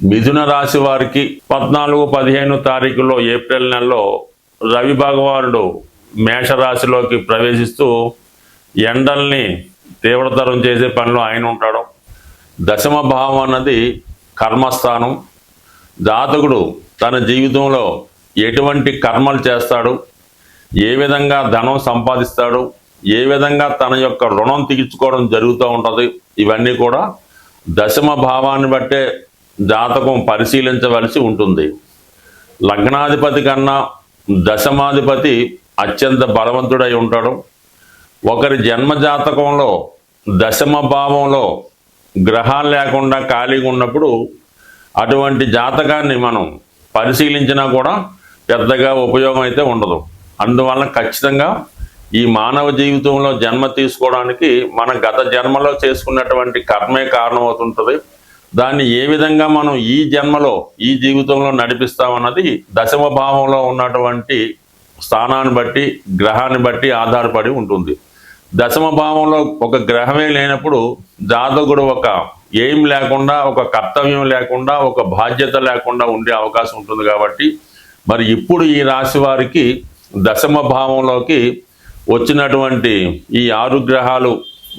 మిథున రాశి వారికి 14-15 తారీఖులో ఏప్రిల్ నెలలో రవి భగవానుడు మేషరాశిలోకి ప్రవేశిస్తూ ఎండల్ని తీవ్రతరం చేసే పనిలో ఆయన ఉంటాడు. దశమ భావం అన్నది కర్మస్థానం. జాతకుడు తన జీవితంలో ఎటువంటి కర్మలు చేస్తాడు, ఏ విధంగా ధనం సంపాదిస్తాడు, ఏ విధంగా తన యొక్క రుణం తీర్చుకోవడం జరుగుతూ ఉంటుంది, ఇవన్నీ కూడా దశమ భావాన్ని బట్టే జాతకం పరిశీలించవలసి ఉంటుంది. లగ్నాధిపతి కన్నా దశమాధిపతి అత్యంత బలవంతుడై ఉంటాడు. ఒకరి జన్మ జాతకంలో దశమ భావంలో గ్రహాలు లేకుండా ఖాళీగా ఉన్నప్పుడు అటువంటి జాతకాన్ని మనం పరిశీలించినా కూడా పెద్దగా ఉపయోగం అయితే ఉండదు. అందువలన ఖచ్చితంగా ఈ మానవ జీవితంలో జన్మ తీసుకోవడానికి మన గత జన్మలో చేసుకున్నటువంటి కర్మే కారణమవుతుంటుంది. దాన్ని ఏ విధంగా మనం ఈ జన్మలో ఈ జీవితంలో నడిపిస్తామన్నది దశమ భావంలో ఉన్నటువంటి స్థానాన్ని బట్టి గ్రహాన్ని బట్టి ఆధారపడి ఉంటుంది. దశమ భావంలో ఒక గ్రహమే లేనప్పుడు జాతకుడు ఒక ఎయిమ్ లేకుండా, ఒక కర్తవ్యం లేకుండా, ఒక బాధ్యత లేకుండా ఉండే అవకాశం ఉంటుంది. కాబట్టి మరి ఇప్పుడు ఈ రాశి వారికి దశమ భావంలోకి వచ్చినటువంటి ఈ 6 గ్రహాలు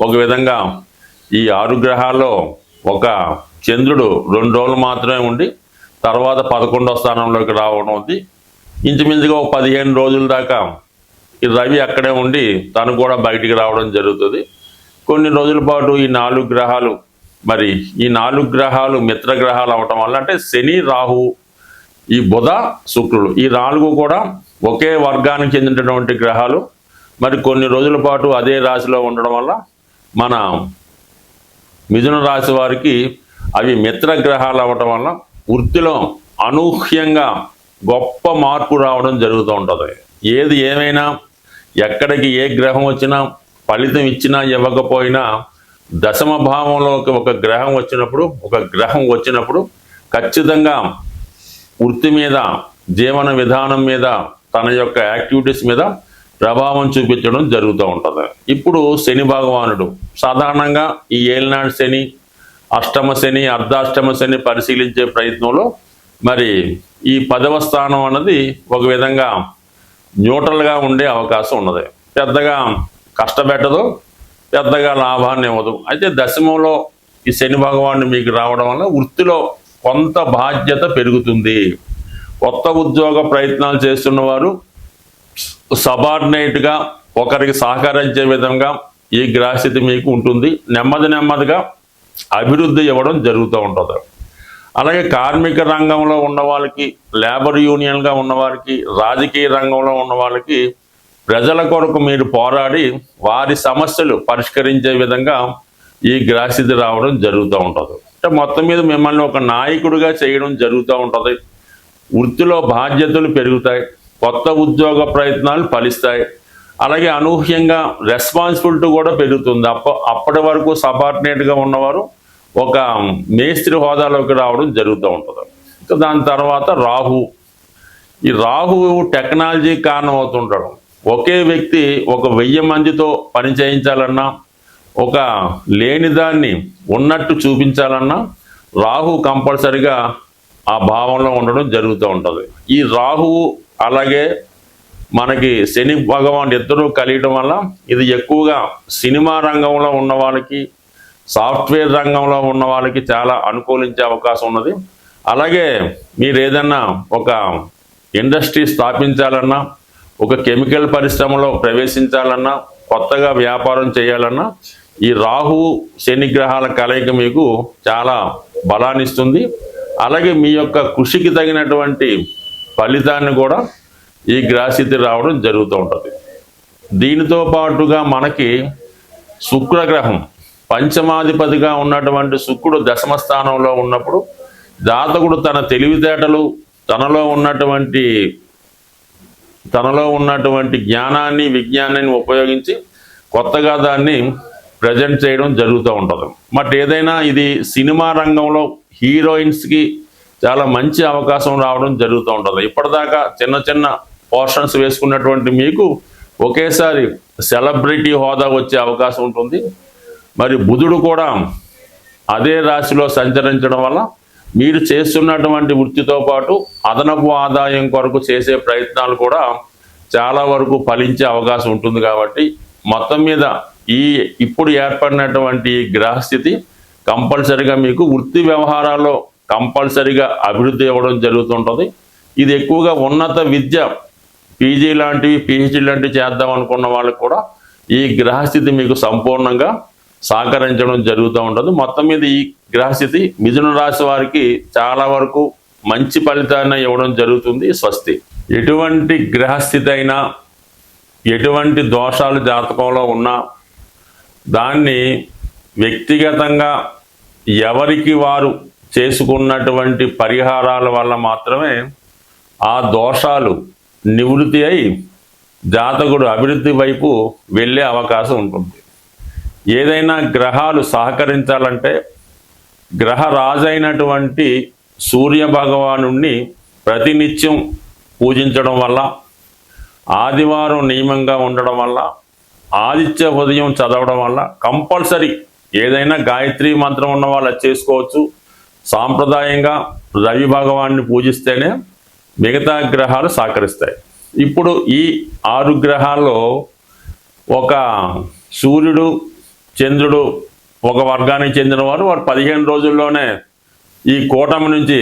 ఒక విధంగా ఈ 6 గ్రహాల్లో ఒక చంద్రుడు 2 రోజులు మాత్రమే ఉండి తర్వాత 11వ స్థానంలోకి రావడం ఉంది. ఇంచుమించుగా ఒక 15 రోజుల దాకా ఈ రవి అక్కడే ఉండి తను కూడా బయటికి రావడం జరుగుతుంది. కొన్ని రోజుల పాటు ఈ 4 గ్రహాలు మరి ఈ 4 గ్రహాలు మిత్ర గ్రహాలు అవటం వల్ల, అంటే శని, రాహు, ఈ బుధ, శుక్రుడు, ఈ 4 కూడా ఒకే వర్గానికి చెందినటువంటి గ్రహాలు మరి కొన్ని రోజుల పాటు అదే రాశిలో ఉండడం వల్ల మన మిథున రాశి వారికి అవి మిత్ర గ్రహాలు అవ్వటం వల్ల వృత్తిలో అనూహ్యంగా గొప్ప మార్పు రావడం జరుగుతూ ఉంటుంది. ఏది ఏమైనా ఎక్కడికి ఏ గ్రహం వచ్చినా ఫలితం ఇచ్చినా ఇవ్వకపోయినా దశమ భావంలోకి ఒక గ్రహం వచ్చినప్పుడు ఖచ్చితంగా వృత్తి మీద, జీవన విధానం మీద, తన యొక్క యాక్టివిటీస్ మీద ప్రభావం చూపించడం జరుగుతూ ఉంటుంది. ఇప్పుడు శని భగవానుడు సాధారణంగా ఈ ఏలినాడు శని, అష్టమ శని, అర్ధాష్టమ శని పరిశీలించే ప్రయత్నంలో మరి ఈ 10వ స్థానం అన్నది ఒక విధంగా న్యూట్రల్గా ఉండే అవకాశం ఉన్నది. పెద్దగా కష్టపెట్టదు, పెద్దగా లాభాన్ని ఇవ్వదు. అయితే దశమంలో ఈ శని భగవానుడు మీకు రావడం వల్ల వృత్తిలో కొంత బాధ్యత పెరుగుతుంది. కొత్త ఉద్యోగ ప్రయత్నాలు చేస్తున్న వారు సబార్డినేట్గా ఒకరికి సహకరించే విధంగా ఈ గ్రహస్థితి మీకు ఉంటుంది. నెమ్మదిగా అభివృద్ధి ఇవ్వడం జరుగుతూ ఉంటుంది. అలాగే కార్మిక రంగంలో ఉన్న వాళ్ళకి, లేబర్ యూనియన్గా ఉన్నవారికి, రాజకీయ రంగంలో ఉన్న వాళ్ళకి ప్రజల కొరకు మీరు పోరాడి వారి సమస్యలు పరిష్కరించే విధంగా ఈ గ్రహస్థితి రావడం జరుగుతూ ఉంటుంది. అంటే మొత్తం మీద మిమ్మల్ని ఒక నాయకుడిగా చేయడం జరుగుతూ ఉంటుంది. వృత్తిలో బాధ్యతలు పెరుగుతాయి, కొత్త ఉద్యోగ ప్రయత్నాలు ఫలిస్తాయి. అలాగే అనూహ్యంగా రెస్పాన్సిబిలిటీ కూడా పెరుగుతుంది. అప్పటి వరకు సబార్డినేట్గా ఉన్నవారు ఒక మేస్త్రి హోదాలోకి రావడం జరుగుతూ ఉంటుంది. దాని తర్వాత ఈ రాహువు టెక్నాలజీ కారణం అవుతుంటాడు. ఒకే వ్యక్తి ఒక 1000 మందితో పని చేయించాలన్నా, ఒక లేని దాన్ని ఉన్నట్టు చూపించాలన్నా రాహు కంపల్సరిగా ఆ భావంలో ఉండడం జరుగుతూ ఉంటుంది. ఈ రాహువు అలాగే మనకి శని భగవాన్ ఇద్దరూ కలియడం వల్ల ఇది ఎక్కువగా సినిమా రంగంలో ఉన్న వాళ్ళకి, సాఫ్ట్వేర్ రంగంలో ఉన్న వాళ్ళకి చాలా అనుకూలించే అవకాశం ఉన్నది. అలాగే మీరు ఏదన్నా ఒక ఇండస్ట్రీ స్థాపించాలన్నా, ఒక కెమికల్ పరిశ్రమలో ప్రవేశించాలన్నా, కొత్తగా వ్యాపారం చేయాలన్నా ఈ రాహువు శని గ్రహాల కలయిక మీకు చాలా బలాన్ని ఇస్తుంది. అలాగే మీ యొక్క కృషికి తగినటువంటి ఫలితాన్ని కూడా ఈ గ్రహస్థితి రావడం జరుగుతూ ఉంటుంది. దీనితో పాటుగా మనకి శుక్రగ్రహం పంచమాధిపతిగా ఉన్నటువంటి శుక్రుడు దశమ స్థానంలో ఉన్నప్పుడు జాతకుడు తన తెలివితేటలు, తనలో ఉన్నటువంటి జ్ఞానాన్ని, విజ్ఞానాన్ని ఉపయోగించి కొత్తగా దాన్ని ప్రజెంట్ చేయడం జరుగుతూ ఉంటుంది. బట్ ఏదైనా ఇది సినిమా రంగంలో హీరోయిన్స్కి చాలా మంచి అవకాశం రావడం జరుగుతూ ఉంటుంది. ఇప్పటిదాకా చిన్న పోర్షన్స్ వేసుకున్నటువంటి మీకు ఒకేసారి సెలబ్రిటీ హోదా వచ్చే అవకాశం ఉంటుంది. మరి బుధుడు కూడా అదే రాశిలో సంచరించడం వల్ల మీరు చేస్తున్నటువంటి వృత్తితో పాటు అదనపు ఆదాయం కొరకు చేసే ప్రయత్నాలు కూడా చాలా వరకు ఫలించే అవకాశం ఉంటుంది. కాబట్టి మొత్తం మీద ఇప్పుడు ఏర్పడినటువంటి గ్రహస్థితి కంపల్సరిగా మీకు వృత్తి వ్యవహారాల్లో కంపల్సరిగా అభివృద్ధి ఇవ్వడం జరుగుతుంటుంది. ఇది ఎక్కువగా ఉన్నత విద్య, పీజీ లాంటివి, పిహెచ్డీ లాంటివి చేద్దాం అనుకున్న వాళ్ళకి కూడా ఈ గ్రహస్థితి మీకు సంపూర్ణంగా సహకరించడం జరుగుతూ ఉంటుంది. మొత్తం మీద ఈ గ్రహస్థితి మిథున రాశి వారికి చాలా వరకు మంచి ఫలితాన్ని ఇవ్వడం జరుగుతుంది. స్వస్తి. ఎటువంటి గ్రహస్థితి అయినా, ఎటువంటి దోషాలు జాతకంలో ఉన్నా దాన్ని వ్యక్తిగతంగా ఎవరికి వారు చేసుకున్నటువంటి పరిహారాల వల్ల మాత్రమే ఆ దోషాలు నివృత్తి అయి జాతకుడు అభివృద్ధి వైపు వెళ్ళే అవకాశం ఉంటుంది. ఏదైనా గ్రహాలు సహకరించాలంటే గ్రహరాజైనటువంటి సూర్య భగవానుణ్ణి ప్రతినిత్యం పూజించడం వల్ల, ఆదివారం నియమంగా ఉండడం వల్ల, ఆదిత్య ఉదయం చదవడం వల్ల కంపల్సరీ ఏదైనా గాయత్రి మంత్రం ఉన్న వాళ్ళు చేసుకోవచ్చు. సాంప్రదాయంగా రవి భగవాన్ని పూజిస్తేనే మిగతా గ్రహాలు సహకరిస్తాయి. ఇప్పుడు ఈ 6 గ్రహాల్లో ఒక సూర్యుడు, చంద్రుడు ఒక వర్గానికి చెందిన వారు 15 రోజుల్లోనే ఈ కూటమి నుంచి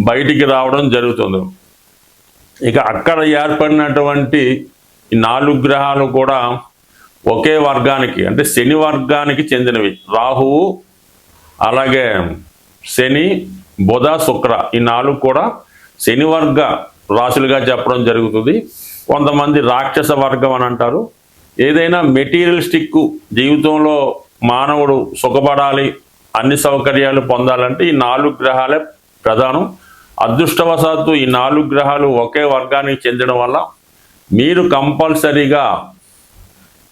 బయటికి రావడం జరుగుతుంది. ఇక అక్కడ ఏర్పడినటువంటి ఈ 4 గ్రహాలు కూడా ఒకే వర్గానికి, అంటే శని వర్గానికి చెందినవి. రాహువు, అలాగే శని, బుధ, శుక్ర, ఈ 4 కూడా శని వర్గ రాశులుగా చెప్పడం జరుగుతుంది. కొంతమంది రాక్షస వర్గం అని అంటారు. ఏదైనా మెటీరియలిస్టిక్ జీవితంలో మానవుడు సుఖపడాలి, అన్ని సౌకర్యాలు పొందాలంటే ఈ 4 గ్రహాలే ప్రధానం. అదృష్టవశాత్తు ఈ 4 గ్రహాలు ఒకే వర్గానికి చెందడం వల్ల మీరు కంపల్సరీగా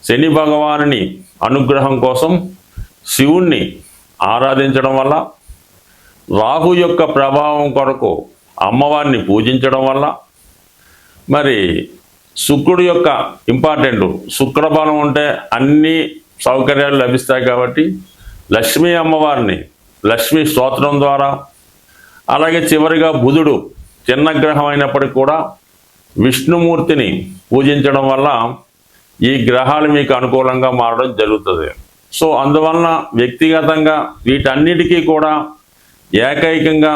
శని భగవానుని అనుగ్రహం కోసం శివుణ్ణి ఆరాధించడం వల్ల, రాహు యొక్క ప్రభావం కొరకు అమ్మవారిని పూజించడం వల్ల, మరి శుక్రుడు యొక్క ఇంపార్టెంట్, శుక్రబలం ఉంటే అన్ని సౌకర్యాలు లభిస్తాయి. కాబట్టి లక్ష్మీ అమ్మవారిని లక్ష్మీ స్తోత్రం ద్వారా, అలాగే చివరిగా బుధుడు చిన్న గ్రహం అయినప్పటికీ కూడా విష్ణుమూర్తిని పూజించడం వల్ల ఈ గ్రహాలు మీకు అనుకూలంగా మారడం జరుగుతుంది. సో అందువలన వ్యక్తిగతంగా వీటన్నిటికీ కూడా ఏకైకంగా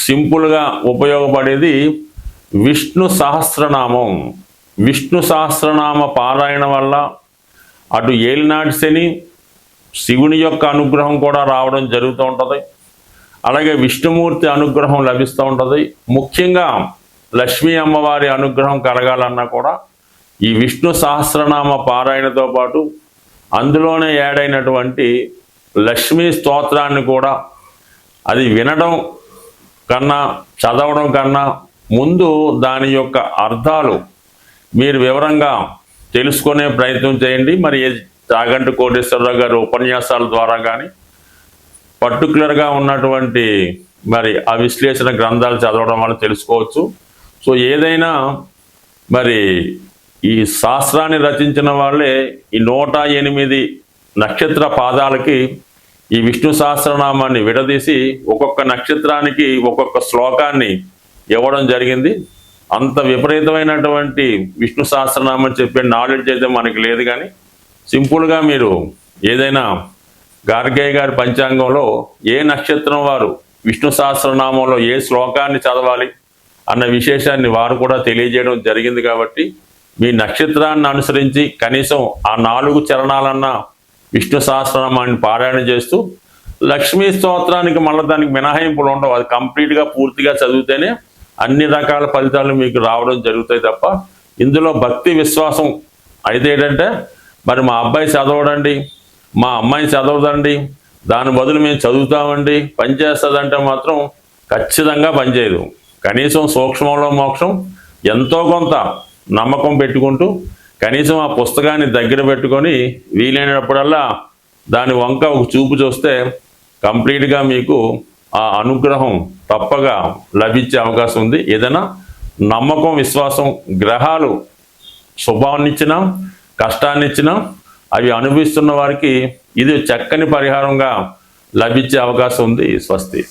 సింపుల్గా ఉపయోగపడేది విష్ణు సహస్రనామం. విష్ణు సహస్రనామ పారాయణ వల్ల అటు ఏలినాటి శని, శివుని యొక్క అనుగ్రహం కూడా రావడం జరుగుతూ ఉంటుంది. అలాగే విష్ణుమూర్తి అనుగ్రహం లభిస్తూ ఉంటుంది. ముఖ్యంగా లక్ష్మీ అమ్మవారి అనుగ్రహం కలగాలన్నా కూడా ఈ విష్ణు సహస్రనామ పారాయణతో పాటు అందులోనే యాడైనటువంటి లక్ష్మీ స్తోత్రాన్ని కూడా అది వినడం కన్నా, చదవడం కన్నా ముందు దాని యొక్క అర్థాలు మీరు వివరంగా తెలుసుకునే ప్రయత్నం చేయండి. మరి చాగంటి కోటేశ్వరరావు గారి ఉపన్యాసాల ద్వారా కానీ, పర్టికులర్గా ఉన్నటువంటి మరి ఆ విశ్లేషణ గ్రంథాలు చదవడం వల్ల తెలుసుకోవచ్చు. సో ఏదైనా మరి ఈ శాస్త్రాన్ని రచించిన వాళ్ళే ఈ 108 నక్షత్ర పాదాలకి ఈ విష్ణు సహస్రనామాన్ని విడదీసి ఒక్కొక్క నక్షత్రానికి ఒక్కొక్క శ్లోకాన్ని ఇవ్వడం జరిగింది. అంత విపరీతమైనటువంటి విష్ణు సహస్రనామం చెప్పే నాలెడ్జ్ అయితే మనకి లేదు. కానీ సింపుల్గా మీరు ఏదైనా గార్గయ్య గారి పంచాంగంలో ఏ నక్షత్రం వారు విష్ణు సహస్రనామంలో ఏ శ్లోకాన్ని చదవాలి అన్న విశేషాన్ని వారు కూడా తెలియజేయడం జరిగింది. కాబట్టి మీ నక్షత్రాన్ని అనుసరించి కనీసం ఆ 4 చరణాలన్నా విష్ణు సహస్రనామాన్ని పారాయణ చేస్తూ, లక్ష్మీ స్తోత్రానికి మళ్ళీ దానికి మినహాయింపులు ఉండవు. అది కంప్లీట్గా పూర్తిగా చదివితేనే అన్ని రకాల ఫలితాలు మీకు రావడం జరుగుతాయి తప్ప ఇందులో భక్తి విశ్వాసం అయితే ఏంటంటే మరి మా అబ్బాయి చదవడండి, మా అమ్మాయి చదవదండి, దాని బదులు మేము చదువుతామండి, పనిచేస్తుందంటే మాత్రం ఖచ్చితంగా పనిచేయదు. కనీసం సూక్ష్మంలో మోక్షం ఎంతో కొంత నమ్మకం పెట్టుకుంటూ కనీసం ఆ పుస్తకాన్ని దగ్గర పెట్టుకొని వీలైనప్పుడల్లా దాని వంక ఒక చూపు చూస్తే కంప్లీట్గా మీకు ఆ అనుగ్రహం తప్పగా లభించే అవకాశం ఉంది. ఏదైనా నమ్మకం, విశ్వాసం, గ్రహాలు శుభాన్నిచ్చినా కష్టాన్నిచ్చినా అవి అనుభవిస్తున్న వారికి ఇది చక్కని పరిహారంగా లభించే అవకాశం ఉంది. స్వస్తి.